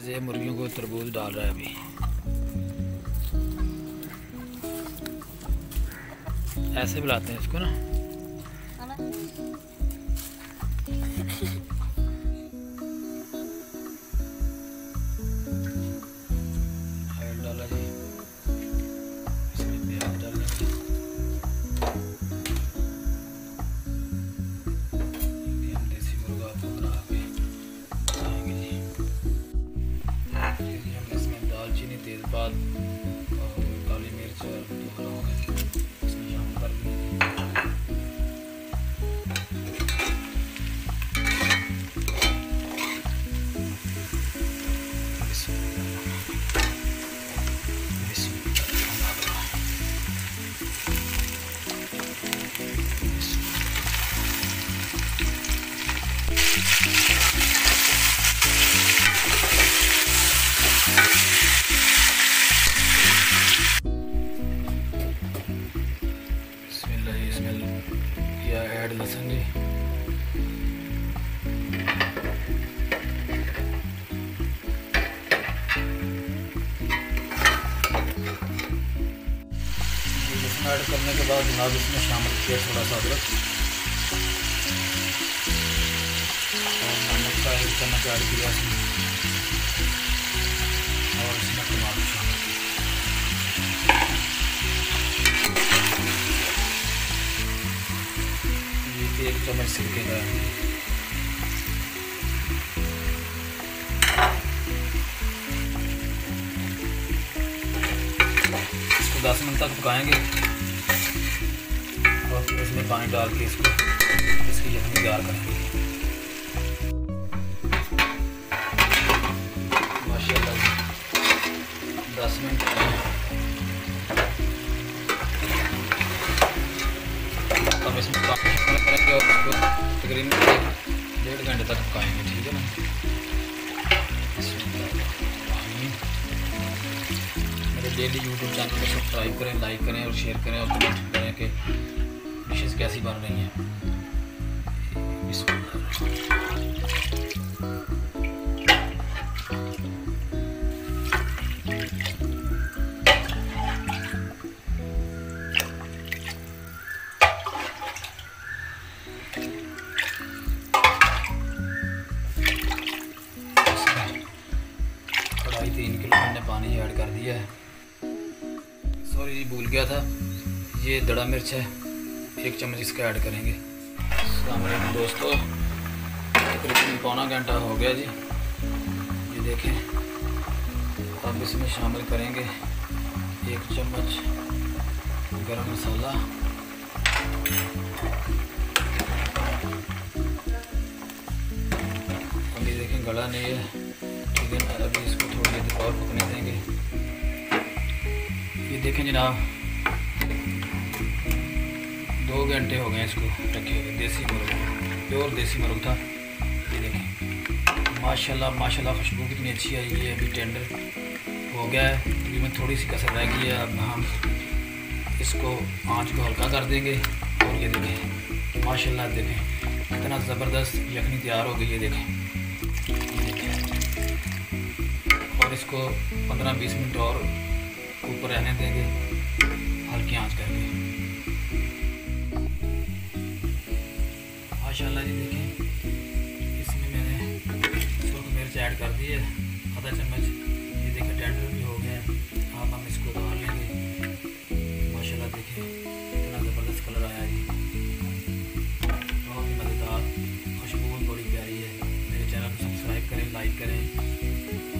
ये मुर्गियों को तरबूज डाल रहा है अभी। ऐसे बुलाते हैं इसको ना। ऑयल डाला जी, इसमें प्याज डालेंगे। हम देसी मुर्गा आपको बना के खाएंगे जी। हम इसमें दालचीनी, तेज़पात और काली मिर्च और 2 लौंग इसमें शामिल कर देंगे। इसमें किया ऐड लहसुन जी। इसमें ऐड करने के बाद जनाब इसमें शामिल किया थोड़ा सा अदरक और नमक का 1 चम्मच ऐड किया इसमें, और इसमें टमाटर शामिल किया। ये 1 चम्मच सिरके का है। इसको 10 मिनट तक पकाएंगे और फिर इसमें पानी डाल के इसको इसकी यखनी तैयार करेंगे। माशाल्लाह 10 मिनट हम इसमें करेंगे और उसको तकरीबन 1.5 घंटे तक पकाएंगे। ठीक है ना। मेरे डेली यूट्यूब चैनल को सब्सक्राइब करें, लाइक करें और शेयर करें और कमेंट करें कि डिशेस कैसी बन रही हैं। कढ़ाई 3 किलो हमने पानी ऐड कर दिया है। सॉरी जी, भूल गया था, ये दड़ा मिर्च है, 1 चम्मच इसका ऐड करेंगे। अस्सलाम वालेकुम दोस्तों, तकरीबन पौना घंटा हो गया जी। ये देखें, अब इसमें शामिल करेंगे 1 चम्मच गरम मसाला, अभी देखें गला नहीं है, ठीक है। अभी इसको थोड़ी देर और पकने देंगे। ये देखें जनाब 2 घंटे हो गए इसको रखे हुए। देसी मुर्ग, प्योर देसी मुर्ग था। ये देखें माशाल्लाह माशाल्लाह, खुशबू कितनी अच्छी आई है। अभी टेंडर हो गया है, तकरीबन थोड़ी सी कसर रह गई है। अब हम इसको आंच को हल्का कर देंगे और ये देखें माशाल्लाह, देखें कितना ज़बरदस्त यखनी तैयार हो गई है। देखें और इसको 15-20 मिनट और ऊपर रहने देंगे हल्की आंच करके। माशाल्लाह जी देखें, इसमें मैंने सुर्ख मिर्च ऐड कर दी है, आधा चम्मच। ये देखें टेंडर भी हो गया है। अब हम इसको उतार लेंगे। माशाल्लाह देखें कितना ज़बरदस्त कलर आया जी, बहुत ही मज़ेदार, खुशबू भी बड़ी प्यारी है। मेरे चैनल को सब्सक्राइब करें, लाइक करें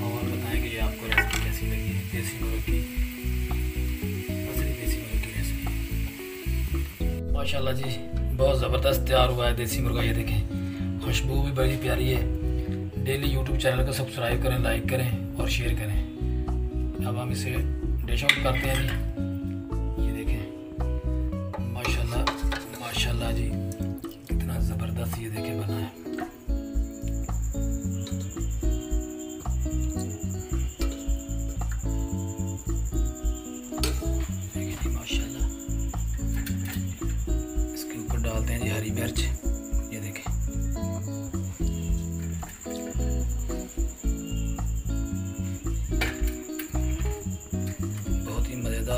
और बताएं कि ये आपको रेसिपी कैसी लगी है। देसी मुर्ग की, असली देसी मुर्ग की रेसिपी। माशाल्लाह जी बहुत ज़बरदस्त तैयार हुआ है देसी मुर्गा। ये देखें खुशबू भी बड़ी प्यारी है। डेली यूट्यूब चैनल को सब्सक्राइब करें, लाइक करें और शेयर करें। अब हम इसे डिश आउट करते हैं जी। ये देखें माशाल्लाह माशाल्लाह जी कितना ज़बरदस्त ये देखें बना है। डालते हैं जी हरी मिर्च। ये देखें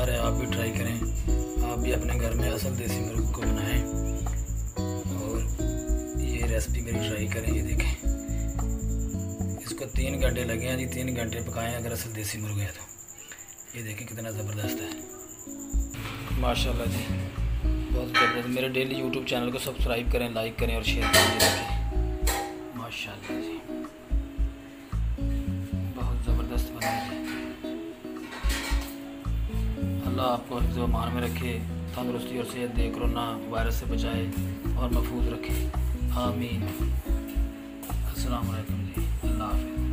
मज़ेदार है, आप भी ट्राई करें। आप भी अपने घर में असल देसी मुर्ग को बनाएं और ये रेसिपी मेरी ट्राई करें। ये देखें, इसको 3 घंटे लगे हैं जी, 3 घंटे पकाएं अगर असल देसी मुर्ग है तो। ये देखें कितना ज़बरदस्त है, माशाल्लाह जी, बहुत ज़बरदस्त। मेरे डेली यूट्यूब चैनल को सब्सक्राइब करें, लाइक करें और शेयर करें। ये देखें माशाल्लाह जी, बहुत ज़बरदस्त बना है। अल्लाह आपको हिफ्ज़ व अमान में रखे, तंदुरुस्ती और सेहत दे, कोरोना वायरस से बचाए और महफूज रखे, आमीन। अस्सलाम वालेकुम जी, अल्लाह हाफ़िज़।